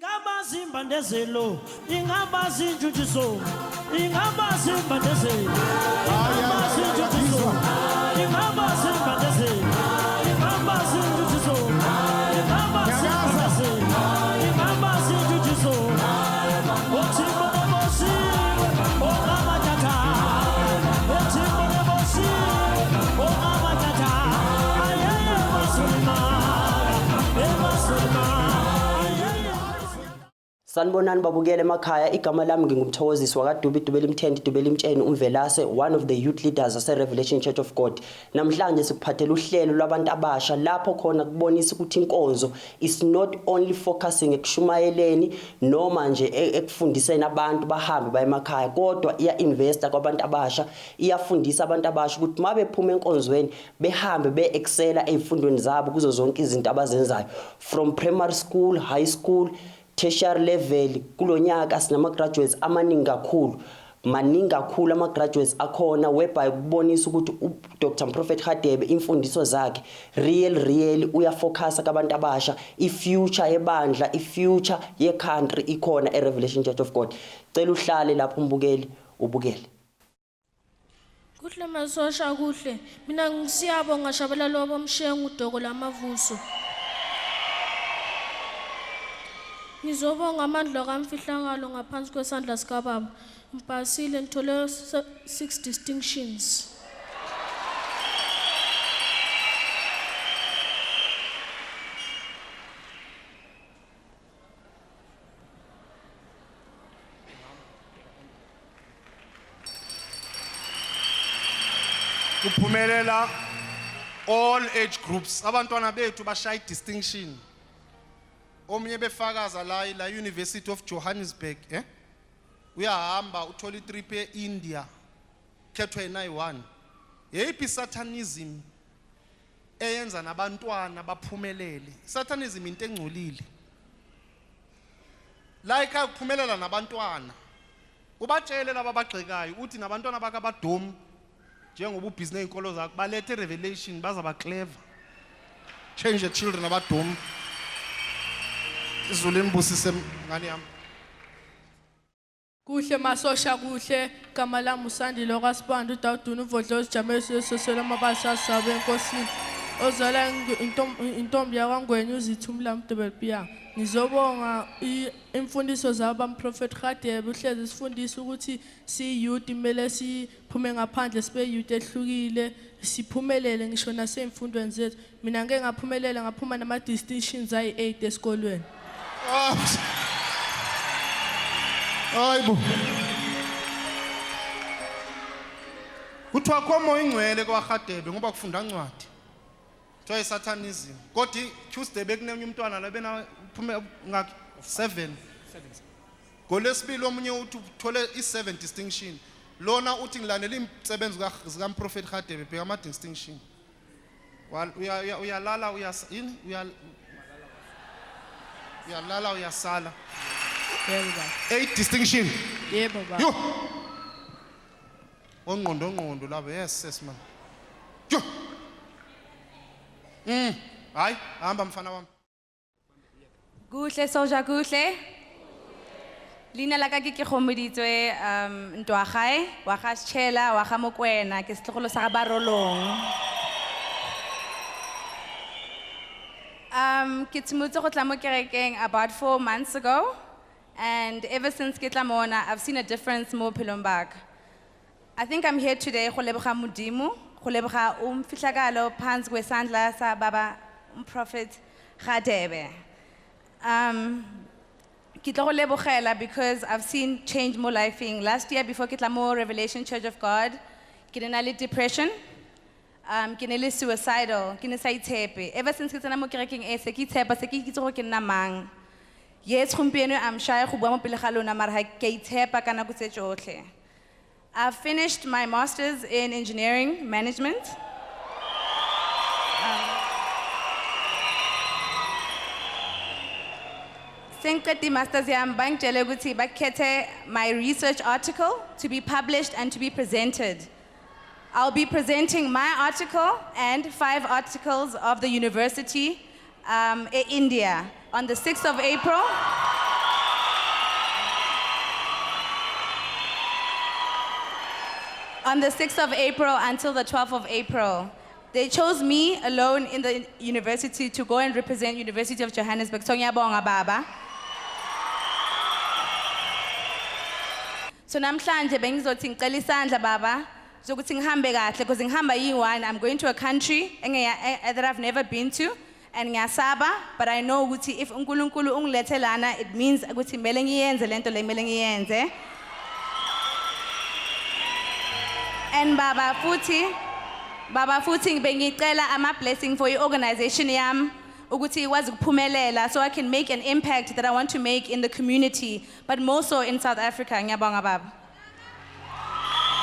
Ingabazi mbandezelo, ingabazi njujiso, ingabazi mbandezelo, ingabazi njujiso, ingabazi mbandezelo, ingabazi njujiso, ingabazi mbandezelo, ingabazi njujiso. Ochimo nebosi, ogama tata. Ochimo nebosi, ogama tata. Ayeye masulma, masulma. Sanibonani babukele emakhaya, igama lami ngingumthokozisi wakaDubi Dubeli Mthendi Dubeli Mtsheni umvelase, one of the youth leaders ase Revelation Church of God. Namhlanje sikuphathela uhlelo lwabantu abasha lapho khona kubonisa ukuthi inkonzo is not only focusing ekushumayeleni noma nje ekufundiseni abantu bahambe baye emakhaya, kodwa iya investa kwabantu abasha, iyafundisa abantu abasha ukuthi mabe phuma enkonzweni behambe beexcela ezifundweni zabo kuzo zonke izinto abazenzayo, from primary school, high school, tertiary level. Kulonyaka sinama graduates amaningi kakhulu ama graduates akhona whereby kubonisa ukuthi uDr Prophet Hadebe imfundiso zakhe real uyafocus akabantu abasha, ifuture yebandla, ifuture yecountry ikhona eRevelation Church of God. Cela uhlale lapho umbukeli ubukele. Kuhle masosha kuhle. Mina ngisiyabonga shabela lobo mshengu udoko lamavuso. Ngizobonga amandla kamfihlakalo ngaphansi kwesandla sikababa. Mpasile ngithole 6 distinctions. Kuphumelela all age groups. Abantwana bethu bashaya distinction. Omnye befakaza la University of Johannesburg, uyahamba uthola itrip eIndia, khethwe na1. Yeyiphi satanism eyenza nabantwana baphumelele? Satanism into engcolile. Like akuphumelela nabantwana. Ubatshele laba bagxekayo uthi nabantwana bakabadomu njengoba ubhizinesi inkolo zakho balethe revelation bazaba clever. Change the children abadomu. Zulimbusise ngani yami. Kuhle masosha kuhle, gama lami uSandile kwaSibanda uDawuduni uVodlozi Jameso sosela amabasa sabe enkosini. Ozala intombi yakwangwenya uzithumla Mdebelpiya. Ngizobonga imfundiso zaba Prophet Hadebe uhlezi sifundisa ukuthi si youth imele siphume ngaphandle sibe youth ehlukile, siphumelele ngisho nasemfundweni zethu. Mina ngeke ngaphumelela ngaphuma nama distinctions ayi8 esikolweni. Hayibo. Kuthiwa khomo ingcwele kwaHadebe ngoba kufunda incwadi. Kuthiwa isatanism. Kodwa Tuesday bekunenye umntwana la bena uphume ngaki 7. Ngolesibili omunye uthi uthole i7 distinction. Lona uthi ngilandela imsebenzi zika Prophet Hadebe bheka ama distinction. Uyalala uyasini uyalala uyasala. Yebo baba. 8 distinction. Yebo baba. Yo. Onqondo laba yes man. Yo. Hayi hamba mfana wami. Kuhle soja kuhle. Lina la ka ke khomeditswe ntwagae wa ga Tshela wa ga Mokwena ke setlogolo sa ga Barolong. Kitsimutse go tla mo kerekeng about 4 months ago, and ever since ke tla mona I've seen a difference mo bophelong ba ka. I think I'm here today go leboga Modimo, go leboga umfihlakalo phansi kwesandla sa baba Prophet Hadebe. Ke tla go lebogela because I've seen change mo lifing. Last year before ke tla mo Revelation Church of God, ke ne na le depression. Ke ne le suicidal, ke ne sa itshepe. Ever since ke tsena mo kerekeng se ke itshepa se ke itse go ke nna mang. Yes, gompieno I'm shy go bua mo pele ga lona mara ke itshepa kana go tse tsotlhe. I've finished my masters in engineering management. Senketi masters yam bangitshele ukuthi bakhethe my research article to be published and to be presented. I'll be presenting my article and 5 articles of the university in India on the 6th of April. on the 6th of April until the 12th of April. They chose me alone in the university to go and represent University of Johannesburg. So ngiyabonga baba. So namhlanje bengizothi ngicela isandla baba sokuthi ngihambe kahle because ngihamba yi-1. I'm going to a country that I've never been to and ngiyasaba, but I know ukuthi if uNkulunkulu ungilethe lana, it means ukuthi kumele ngiyenze lento le kumele ngiyenze. And baba futhi bengicela ama-blessing for i-organization yami ukuthi ikwazi ukuphumelela so I can make an impact that I want to make in the community, but more so in South Africa. Ngiyabonga baba.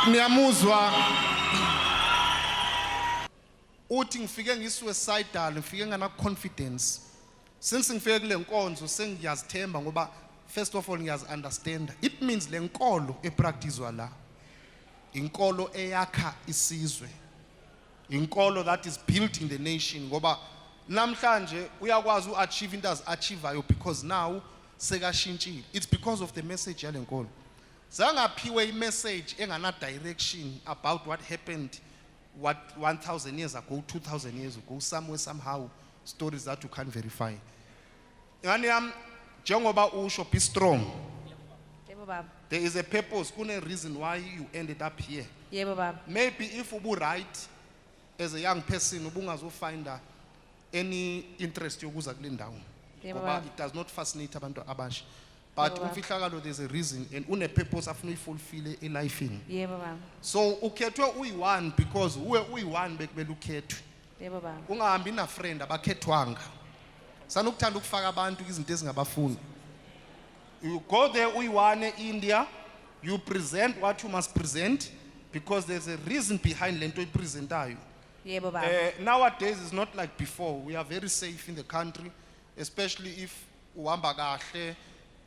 Niyamuzwa uthi ngifike ngisuicidal, ngifike ngana confidence. Since ngifike kule nkonzo sengiyazithemba ngoba first of all ngiyazi-understand. It means le nkolo epracticewa la inkolo eyakha isizwe, inkolo that is built in the nation ngoba namhlanje uyakwazi uachieve into achieve because now sekashintshile. It's because of the message yale nkolo. Zangaphiwe i-message engana direction about what happened 1,000 years ago, 2,000 years ago, somewhere somehow, stories that you can't verify. Ngani yam njengoba usho be strong. Yebo baba. There is a purpose, kune reason why you ended up here. Yebo baba. Maybe if ubu right as a young person ubungazofind any interest yokuza kule ndawo. Ngoba it does not fascinate abantu abasha. But umfihlakalo there's a reason and une purpose afuna uyifulfill elifini. Yebo baba. So ukhethwe uyi-1 because uyi-1 bekumele ukhethwe. Yebo baba. Ungahambi na friend abakhethwanga. Sanokuthanda ukufaka abantu izinto ezingabafuni. You go there uyi-1 India, you present what you must present because there's a reason behind lento ipresentayo. Yebo baba. Nowadays it's not like before. We are very safe in the country, especially if uhamba kahle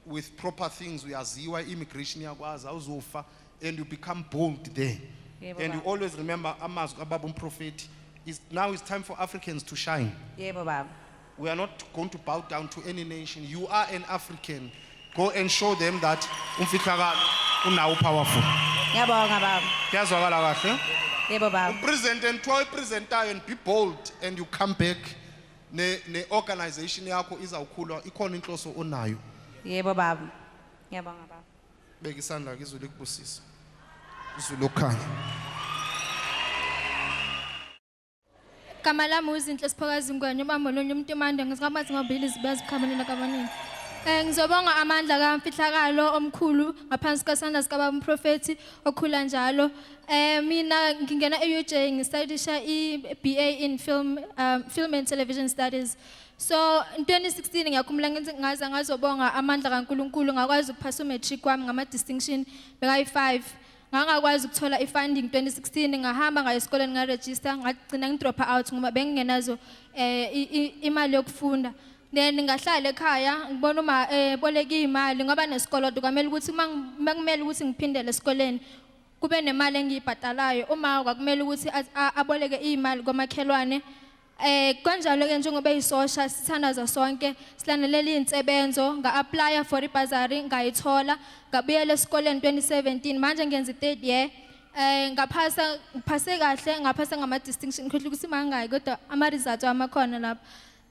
with proper things. Uyaziwa immigration yakwazi awuzofa and you become bold there. Yebo And you baba. always remember amazwi ababa umprofeti. Now it's time for Africans to shine. Yebo baba. We are not going to bow down to any nation. You are an African. Go and show them that umfihlakalo unawo powerful. Ngiyabonga baba. Kuyazwakala kahle? Yebo baba. Present and try presentayo and be bold and you come back ne organization yakho izawukhula ikhona inhloso onayo. Yebo baba. Ngiyabonga baba. Beka isandla ke izulu likubusisa. Izulu okhanya. Gama lami uzinhle Siphokazi Ngwenya ubamba lonye umuntu emande ngisikamazi ngobili zibazi khamanina kabaningi. Ngizobonga amandla kamfihlakalo omkhulu ngaphansi kwesandla sikababa umprofeti okhula njalo. Mina ngingena e-UJ ngistudisha i-BA in film and television studies. So in 2016 ngiyakhumbula ngaze ngazobonga amandla kaNkulunkulu ngakwazi ukuphasa umatric wami ngama distinction bekayi5. Ngangakwazi ukuthola i-funding 2016 ngahamba ngaya esikoleni ngaregister ngagcina ngidrop out ngoba bengingenazo imali yokufunda. Then ngahlala ekhaya ngibona uma boleka imali ngoba nesikolodo kwamele ukuthi makumele ukuthi ngiphindele esikoleni kube nemali engiyibhadalayo uma kwakumele ukuthi aboleke imali kwamakhelwane. Kanjalo ke njengoba eyisosha sithandaza sonke silandelela izinsebenzo nga-apply for ibhazari ngayithola ngabuyela esikoleni 2017 manje ngenza i-3rd year. Ngiphase kahle ngaphasa ngama distinction ngikhohle ukuthi mangayi kodwa ama results amakhona lapha.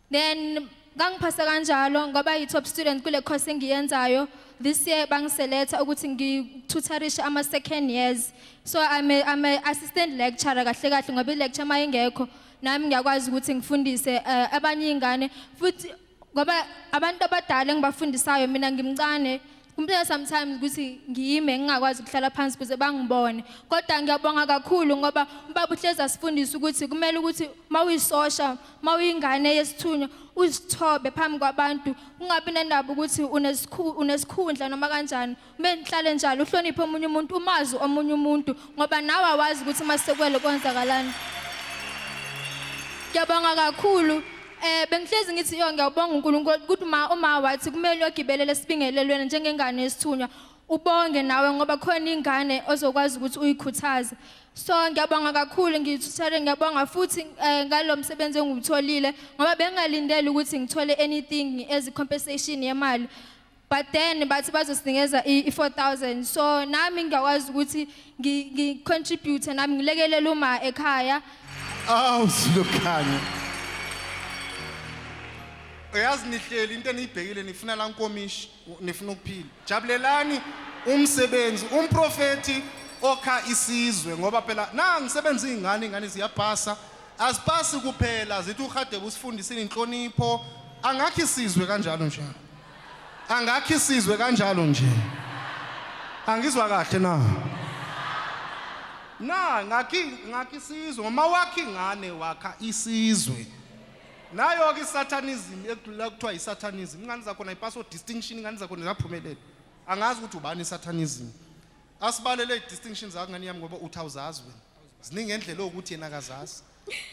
Then ngangiphasa kanjalo ngoba yi-top student kule course engiyenzayo. This year bangiseletha ukuthi ngitutorishe ama second years. So I'm a assistant lecturer kahle kahle ngoba i-lecture mayingekho nami ngiyakwazi ukuthi ngifundise abanye ingane futhi ngoba abantu abadala engibafundisayo mina ngimncane kumele sometimes ukuthi ngiyime ngingakwazi ukuhlala phansi ukuze bangibone kodwa ngiyabonga kakhulu ngoba ubaba uhleza sifundisa ukuthi kumele ukuthi mawuyisosha mawuyingane yesithunywa uzithobe phambi kwabantu ungabi nendaba ukuthi unesikhundla noma kanjani kumele nihlale njalo uhloniphe omunye umuntu umazi omunye umuntu ngoba nawe awazi ukuthi masekwele kwenzakalani. Ngiyabonga kakhulu bengihlezi ngithi ngiyabonga uNkulunkulu ukuthi uma wathi kumele uyogibelele esibingelelweni njengengane yesithunywa ubonge nawe ngoba khona ingane ozokwazi ukuthi uyikhuthaze. So ngiyabonga kakhulu ngiyithuthele ngiyabonga futhi ngalo msebenzi engutholile ngoba bengalindele ukuthi ngithole anything as compensation yemali but then bathi bazosinikeza i-4,000 so nami ngiyakwazi ukuthi ngi-contribute nami ngilekelele uma ekhaya. Awu Silukhanya. Uyazi nihleli into eniyibhekile nifuna la nkomishi nifuna ukuphila. Jabulelani umsebenzi umprofeti okha isizwe ngoba phela na ngisebenza ingane ziyapasa azipasi kuphela zithi uHadebe usifundisile inhlonipho angakho isizwe kanjalo nje. Angakho isizwe kanjalo nje. Angizwa kahle na ngakho isizwe uma wakhe ingane wakha isizwe. Nayo ke satanism ekudlula kuthiwa isatanism ingane zakho nayipaso distinction ingane zakho nezaphumelela. Angazi ukuthi ubani isatanism. Asibalele distinctions akungani yami ngoba uthi awuzazwe. Ziningi endlela ukuthi yena akazazi.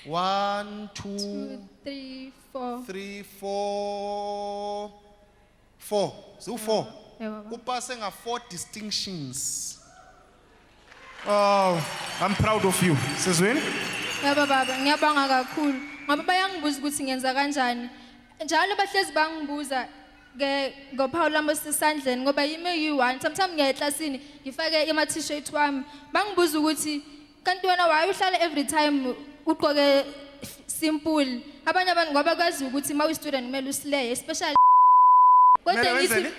1 2 3 4 3 4 4 so 4 upase nga 4 distinctions. Oh, I'm proud of you. Sizweni? Yebo baba, ngiyabonga kakhulu. Ngoba bayangibuza ukuthi ngenza kanjani. Njalo bahlezi bangibuza ngophawu lami sesandleni ngoba yimi yi1 sometimes ngiya eclassini ngifake ama t-shirt wami. Bangibuza ukuthi kanti wena why uhlala every time ugqoke simple. Abanye abantu ngoba kwazi ukuthi ma uyi-student kumele uslay especially kodwa ngithi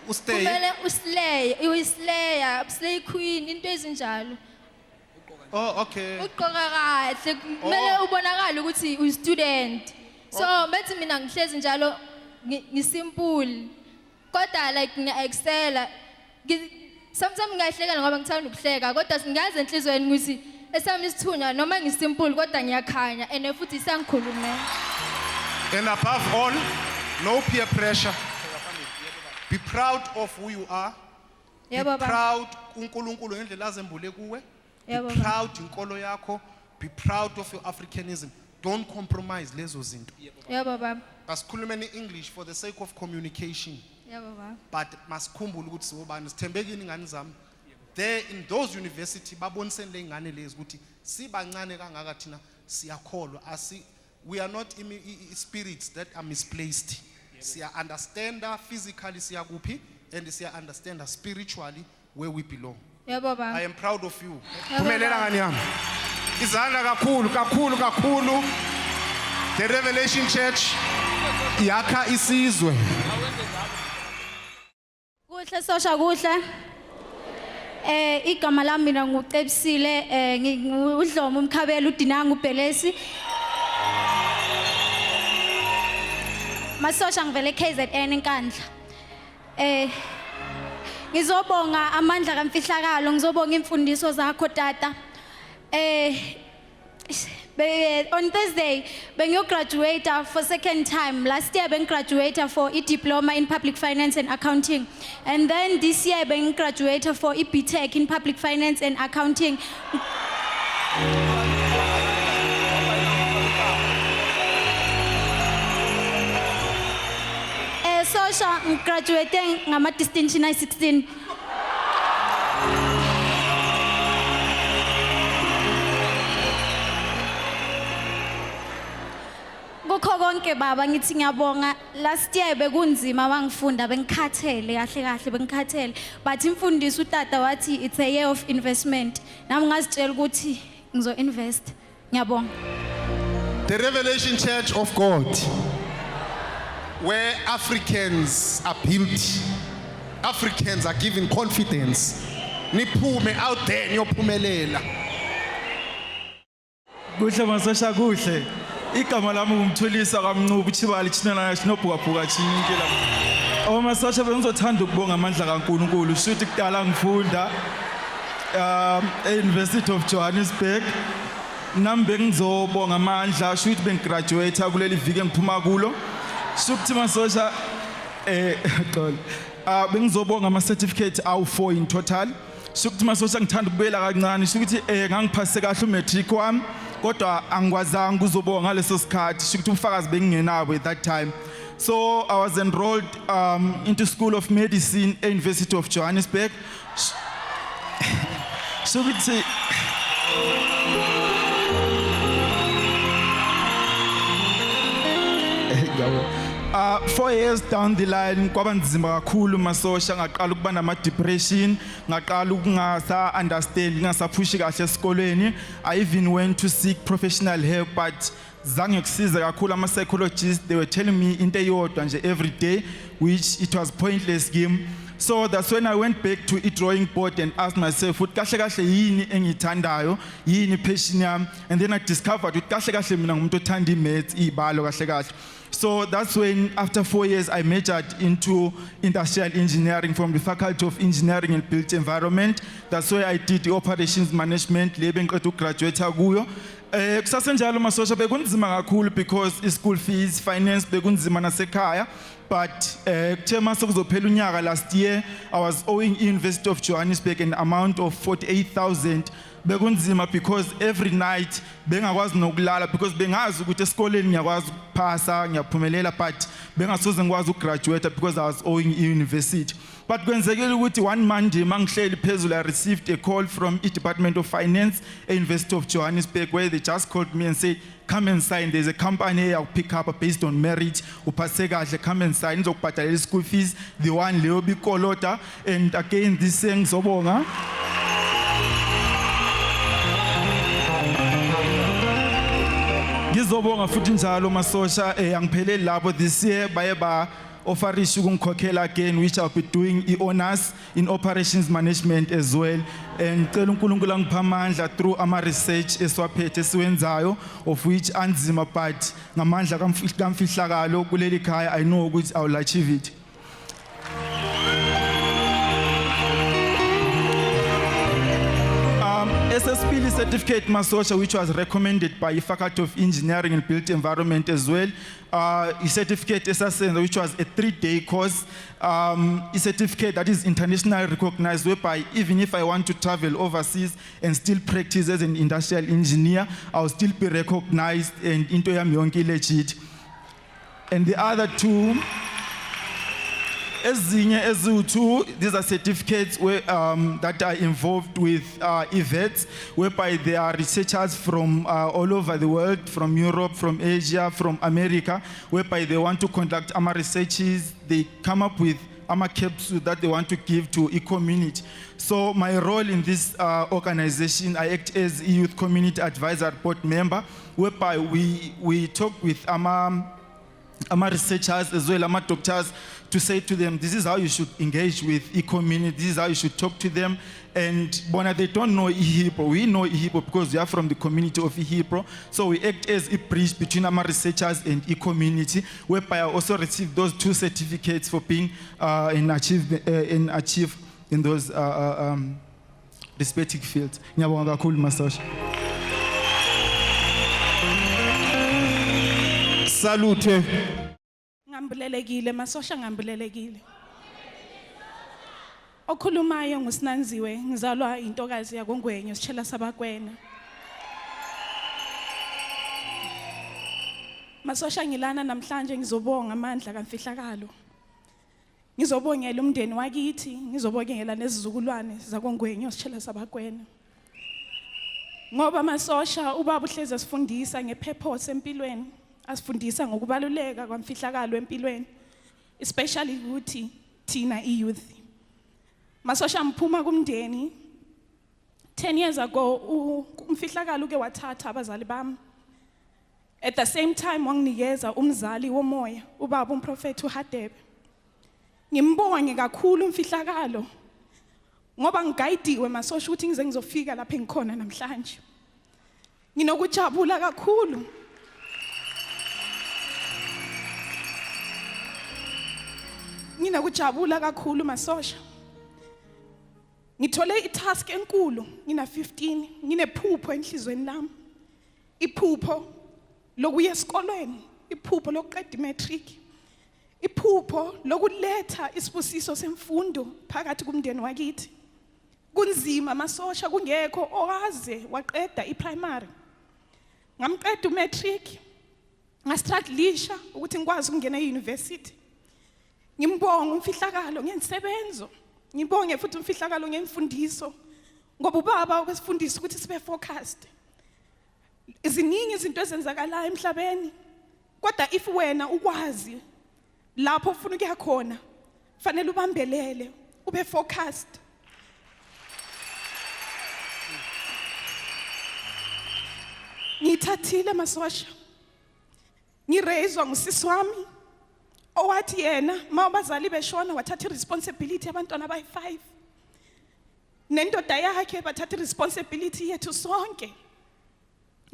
Ustay. kumele uslay, uyislayer, slay queen into ezinjalo. Oh, okay. Ugqoka kahle kumele ubonakala ukuthi uyi-student. So bethi mina ngihlezi njalo ngisimple. Kodwa like ngiya-excela. Sometimes ngiyahleka ngoba ngithanda ukuhleka kodwa singaze enhlizweni ukuthi esami isithunya noma ngisimple kodwa ngiyakhanya and futhi sangikhulumela. And above all, no peer pressure. Be proud of who you are. Be Yebo baba. proud uNkulunkulu ngendlela azembule kuwe. Be Yebo baba. proud inkolo yakho. Be proud of your Africanism. Don't compromise lezo zinto. Yebo baba. Basikhulumeni English for the sake of communication. Yebo baba. But masikhumbule ukuthi sibobani sithembekile ingane zami. There in those university babonisene le ingane lezi ukuthi sibancane kangaka thina siyakholwa we are not spirits that are misplaced. Siya understand physically siyakuphi and siya understand spiritually where we belong. Yebo baba. I am proud of you. Yebo Phumelela baba. ngani yami. Izandla kakhulu. The Revelation Church yakha isizwe. Kuhle sosha kuhle. Igama lami mina nguCebisile ngudlomo umkhabela uDinanga uBhelesi. Masosha ngivele KZN enkandla. Ngizobonga amandla kaMfihlakalo, ngizobonga imfundiso zakho tata. On Thursday, bengiyograduate for second time. Last year, bengigraduate for a diploma in public finance and accounting. And then this year, bengigraduate for a BTech in public finance and accounting. Sosha, graduating ngama distinction ay 16. Kukho konke baba ngithi ngiyabonga. Last year bekunzima wangifunda bengikhathele kahle bengikhathele. But imfundiso utata wathi it's a year of investment. Nami ngazitshela ukuthi ngizo invest. Ngiyabonga. The Revelation Church of God, where Africans are built, Africans are given confidence. Niphume out there niyophumelela. Kuhle masosha kuhle. Igama lami ngumthulisa kaMncubu Chibali Chinana Shinobhuka Chininke la. Masosha bengizothanda ukubonga amandla kaNkulunkulu. Shuthi kudala ngifunda e-University of Johannesburg. Nami bengizobonga amandla shuthi bengigraduate kuleli viki engiphuma kulo. Shuthi masosha bengizobonga ama certificate awu4 in total. Shuthi masosha ngithanda ukubela kancane shuthi ngangiphase kahle umatric wami kodwa angikwazanga ukuzobonga ngaleso sikhathi shuthi umfakazi bengingenabo at that time. So I was enrolled into School of Medicine at University of Johannesburg. Shuthi 4 years down the line kwaba nzima kakhulu masosha ngaqala ukuba nama depression ngaqala ukungasa understand ngasaphushi kahle esikolweni. I even went to seek professional help but zange kusiza kakhulu ama psychologists. They were telling me into eyodwa nje every day which it was pointless game. So that's when I went back to a drawing board and asked myself, "What kahle kahle yini engithandayo, yini passion yami?" And then I discovered ukuthi kahle kahle mina ngumuntu othanda imaths, ibalo kahle kahle. So that's when, after 4 years, I majored into industrial engineering from the Faculty of Engineering and Built Environment. That's where I did the operations management, lebe ngiqeda ukugraduate kuyo. Kusasenjalo masosha bekunzima kakhulu because school fees, finance bekunzima nasekhaya. But kuthe mase kuzophela unyaka last year, I was owing University of Johannesburg an amount of 48,000. Bekunzima because every night bengakwazi nokulala because bengazi ukuthi esikoleni ngiyakwazi ukuphasa ngiyaphumelela but bengasoze ngikwazi ukugraduate because I was owing university. But kwenzekile ukuthi one Monday mangihleli phezulu I received a call from the Department of Finance at University of Johannesburg where they just called me and said, "Come and sign. There's a company I'll pick up based on merit. Upase kahle, come and sign. Ngizokubhadalela school fees. The one leyo bikolota." And again this thing ngizobonga. Ngizobonga futhi njalo masosha angipheleli lapho this year baye ba offerish ukungikhokhela again which I'll be doing honors in operations management as well. And ngicela uNkulunkulu angipha amandla through ama research esiwaphethe esiwenzayo of which anzima but ngamandla kamfihlakalo kuleli khaya I know ukuthi I will achieve it. SSP certificate masosha which was recommended by the Faculty of Engineering and Built Environment as well. A certificate which was a 3-day course. A certificate that is internationally recognized whereby even if I want to travel overseas and still practice as an industrial engineer, I'll still be recognized and into yami yonke legit. And the other two, these are certificates where, that are involved with events, whereby they are researchers from all over the world, from Europe, from Asia, from America, whereby they want to conduct AMA researches. They come up with AMA capsules that they want to give to a community. So my role in this organization, I act as a youth community advisor board member, whereby we talk with AMA researchers as well, AMA doctors, to say to them, this is how you should engage with e-community, this is how you should talk to them. And Bona, they don't know Ihibro. We know Ihibro because we are from the community of Ihibro. So we act as a bridge between our researchers and e-community, whereby I also received those 2 certificates for being achieve in those respective fields. Ngiyabonga kakhulu masosha. Salute. Ngambulelekile masosha ngambulelekile. Okhulumayo nguSinanziwe ngizalwa intokazi yakoNgwenyo sitshela sabakwena. Masosha ngilana namhlanje ngizobonga amandla kamfihlakalo. Ngizobongela umndeni wakithi, ngizobongela nezizukulwane zakoNgwenyo sitshela sabakwena. Ngoba masosha ubaba uhleze asifundisa ngepurpose empilweni. Asifundisa ngokubaluleka kwamfihlakalo empilweni, especially ukuthi thina youth. Masosha mphuma kumndeni 10 years ago umfihlakalo uke wathatha abazali bami. At the same time wanginikeza umzali womoya ubaba umprofeti uHadebe. Ngimbonge kakhulu umfihlakalo ngoba ngigayidiwe masosha ukuthi ngize ngizofika lapha engikhona namhlanje. Nginokujabula kakhulu. Ngina kujabula kakhulu masosha. Ngithole itask enkulu, ngina 15, nginephupho enhlizweni lami. Iphupho lokuya esikolweni, iphupho lokuqeda imatric. Iphupho lokuletha isibusiso semfundo phakathi kumndeni wakithi. Kunzima masosha kungekho owaze waqeda iprimary. Ngamqeda umatric, ngastrugglisha ukuthi ngikwazi ukungena euniversity. Ngimbonga umfihlakalo ngensebenzo. Ngibonge futhi umfihlakalo ngemfundiso. Ngoba ubaba ukesifundisa ukuthi sibe focused. Iziningi izinto ezenzakalayo emhlabeni. Kodwa if wena ukwazi lapho ufuna ukuya khona fanele ubambelele ube focused. Ngithathile masosha ngirezwa ngusisi wami owathi yena mawabazali beshona wathatha responsibility abantwana abayi5 nendoda yakhe bathatha responsibility yethu sonke.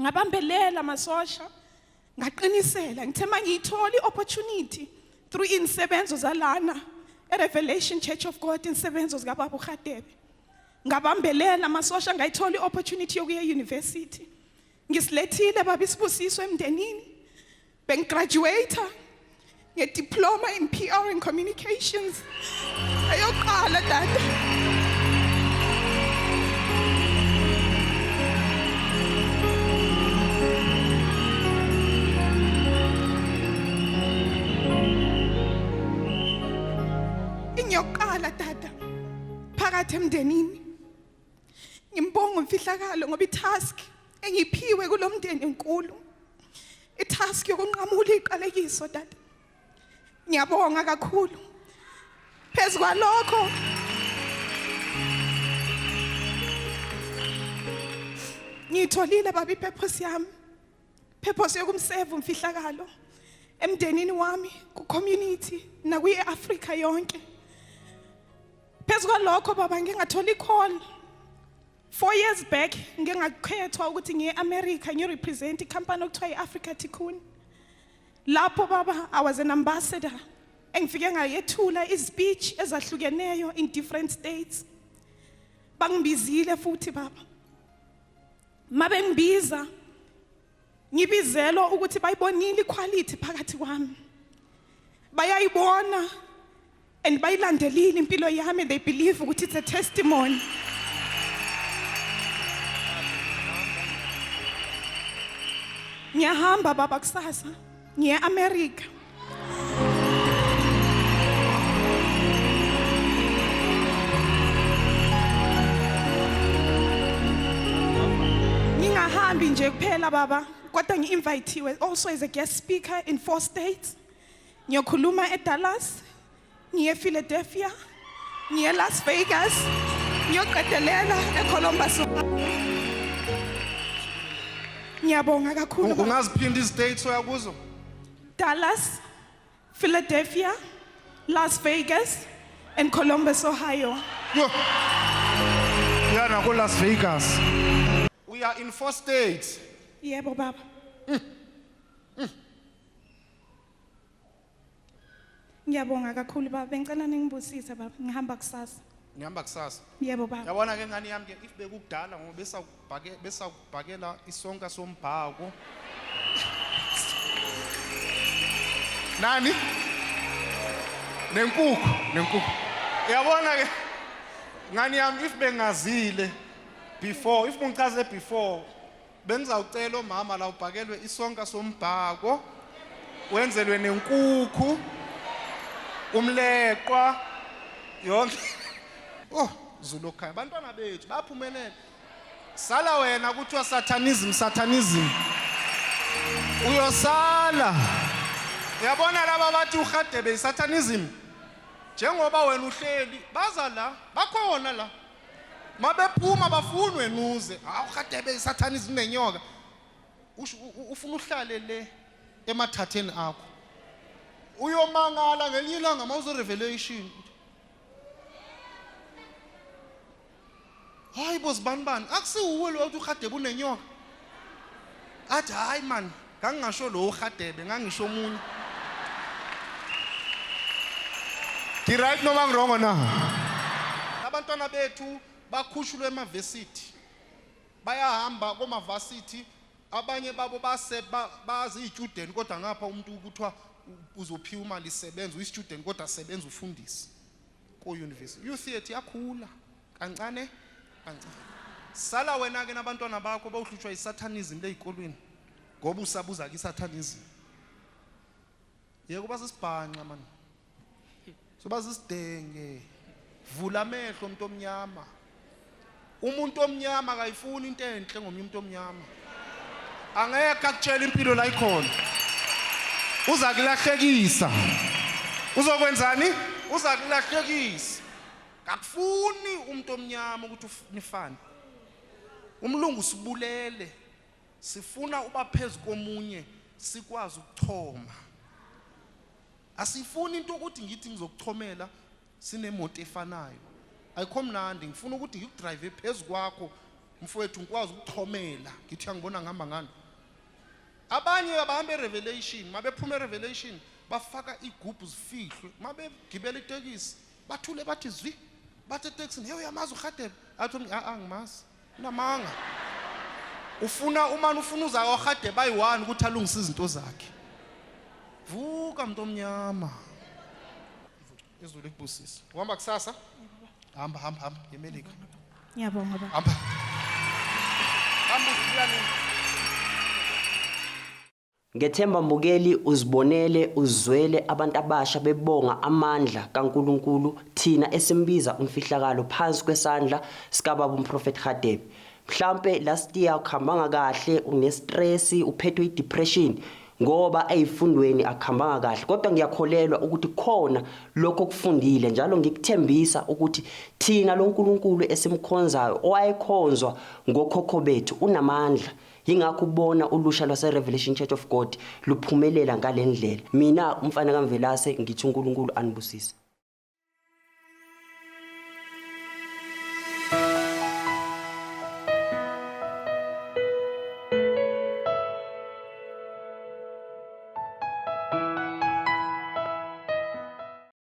Ngabambelela masosha ngaqinisela ngithe mangiyithola opportunity through insebenzo zalana Revelation Church of God insebenzo zika baba uGadebe. Ngabambelela masosha ngayithola opportunity yokuya university. Ngisilethile baba isibusiso emndenini. Bengigraduate nge-diploma in PR and communications. Ayoqala dada. Inyoqala dada. Phakathi emndenini. Ngimbonga umfihlakalo ngoba itask engiphiwe kulomndeni enkulu. Itask yokunqamula iqalekiso dada. Ngiyabonga kakhulu. Phezu kwalokho ngitholile baba ipurpose yami. Purpose yokumsave umfihlakalo emndenini wami, ku community na kwi Africa yonke. Phezu kwalokho baba ngingathola i-call 4 years back ngingakhethwa ukuthi ngiye America ngirepresent icompany okuthiwa iAfrica Tikkun. Lapho baba I was an ambassador. Engifike ngayethula ispeech ezahlukeneyo in different states. Bangibizile futhi baba. Mabe ngibiza ngibizelo ukuthi bayibonile iquality phakathi kwami. Bayayibona and bayilandelile impilo yami, they believe ukuthi it's a testimony. Ngiyahamba baba kusasa ngiye America. Ngingahambi nje kuphela baba, kodwa ngi-invitiwe also as a guest speaker in 4 states. Ngiyokhuluma eDallas, ngiye Philadelphia, ngiye Las Vegas, ngiyoqedelela eColumbus. Ngiyabonga kakhulu. Ungaziphinda istates oyakuzo? Dallas, Philadelphia, Las Vegas, and Columbus, Ohio. Yeah, na go Las Vegas. We are in 4 states. Yebo baba. Ngiyabonga kakhulu baba. Bengicela ningibusise baba. Ngihamba kusasa. Ngihamba kusasa. Yebo baba. Yabona ke ngani yami ke if bekukudala ngoba besawubhakela isonka sombhako. Nani? Nenkukhu. Yabona ke ngani yami if bengazile before, if ngichaze before, bengizawucela omama la ubhakelwe isonka sombhako, wenzelwe nenkukhu, umleqwa, yonke. Oh, Zulu khaya. Bantwana bethu baphumelele. Sala wena kuthiwa satanism. Uyosala. Uyabona laba bathi uGadebe satanism. Njengoba wena uhleli, baza la, bakhona la. Mabephuma bafunwe nuze. uGadebe satanism nenyoka. Ufuna uhlale le emathatheni akho. Uyomangala ngelinye ilanga mawuzo revelation. Hayi bozibani akusiwuwe lo uGadebe unenyoka. Athi hayi man, ngangisho lo uGadebe ngangisho omunye. Ki right noma ngrongo na. Abantwana bethu bakhushulwe eMavesithi. Bayahamba koMavesithi, abanye babo bazi student kodwa ngapha umuntu ukuthiwa uzophiwa imali isebenza uyi-student kodwa asebenza ufundisi ko university. Youth theatre yakhula kancane. Sala wena ke nabantwana bakho bawuhlutshwa isatanism lezikolweni ngoba usabuza ke isatanism. Yeke basisibhanqa man. Soba sisidenge. Vula amehlo umuntu omnyama. Umuntu omnyama akayifuni into enhle ngomnye umuntu omnyama. Angeke akutshela impilo la ikhona. Uza kulahlekisa. Uzokwenzani? Uza kulahlekisa. Akufuni umuntu omnyama ukuthi nifane. Umlungu sibulele. Sifuna uba phezulu komunye sikwazi ukuchoma. Asifuni into ukuthi ngithi ngizokuchomela sinemoto efanayo. Ayikho mnandi ngifuna ukuthi ngikudrive phezulu kwakho mfowethu ngikwazi ukuchomela ngithi ngibona ngihamba ngani. Abanye abahamba eRevelation mabephuma eRevelation bafaka igubhu zifihlwe mabe gibela itekisi bathule bathi zwi bathi etekisini hey uyamazi uGadebe athi angimazi unamanga ufuna uza kwaGadebe ayi1 ukuthi alungise izinto zakhe vuka mntu omnyama izulu ekubusisa uhamba kusasa hamba eMelika Ngiyabonga baba. hamba usiyani. Ngethemba mbukeli uzibonele uzwele abantu abasha bebonga amandla kaNkuluNkulu thina esimbiza umfihlakalo phansi kwesandla sikababa umprofeti Gadebe. Mhlambe last year ukhambanga kahle unestress uphethwe idepression ngoba ayifundweni akhambanga kahle kodwa ngiyakholelwa ukuthi khona lokho kufundile njalo ngikuthembisa ukuthi thina loNkulunkulu esimkhonzayo owayekhonzwa ngokhokho bethu unamandla. Yingakho ubona ulusha lwase Revelation Church of God luphumelela ngalendlela. Mina umfana kaMvelase ngithi uNkulunkulu anibusise.